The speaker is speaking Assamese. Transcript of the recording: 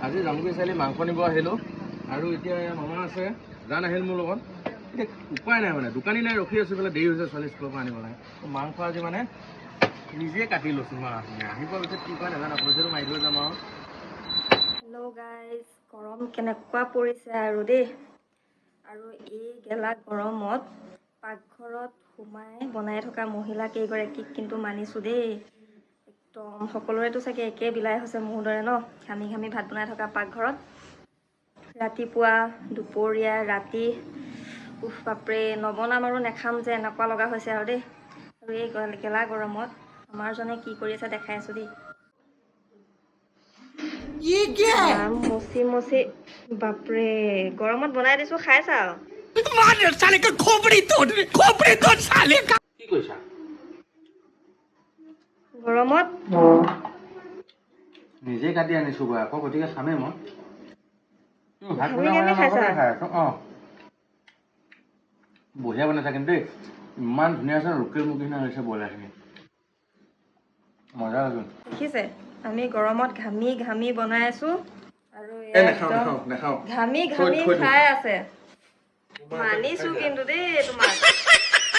আজি জামুগুৰি চাৰিআলি মাংস নিব আহিলোঁ আৰু এতিয়া মামা আছে জান আহিল মোৰ লগত এতিয়া উপায় নাই মানে দোকানী নাই ৰখি আছোঁ বোলে দেৰি হৈছে ছোৱালী স্কুলৰ পৰা আনিব লাগে মাংস আজি মানে নিজে কাটি লৈছোঁ মা আহিব পিছত কি কয় নাজানো পইচাটো মাৰি থৈ যাম আৰু হেল্ল' গাইজ গৰম কেনেকুৱা পৰিছে আৰু দেই আৰু এই গেলা গৰমত পাকঘৰত সোমাই বনাই থকা মহিলা কেইগৰাকীক কিন্তু মানিছোঁ দেই একদম সকলোৰেতো চাগে একেই বিলাই হৈছে মোৰ দৰে ন ঘামি ঘামি ভাত বনাই থকা পাকঘৰত ৰাতিপুৱা দুপৰীয়া ৰাতি উফ বাপৰে নবনাম আৰু নেখাম যে এনেকুৱা লগা হৈছে আৰু দেই আৰু এই গেলা গৰমত আমাৰজনে কি কৰি আছে দেখাই আছোঁ দেই মচি মচি বাপৰে গৰমত বনাই দিছোঁ খাইছা আৰু কি কৈছা গৰমত নিজে কাটি আনিছোঁ গৈ আকৌ গতিকে খামেই মই ভাত ঘামি বনাই ঘামি খাইছা খাই আছোঁ অঁ বঢ়িয়া বনাইছা কিন্তু দেই ইমান ধুনীয়া আছে লোকেল মুৰ্গী নিচিনা হৈছে ব্ৰইলাৰখিনি মজা লাগে দেখিছে আমি গৰমত ঘামি ঘামি বনাই আছোঁ আৰু নাখাওঁ ঘামি ঘামি খাই আছে মানিছোঁ কিন্তু দেই তোমাক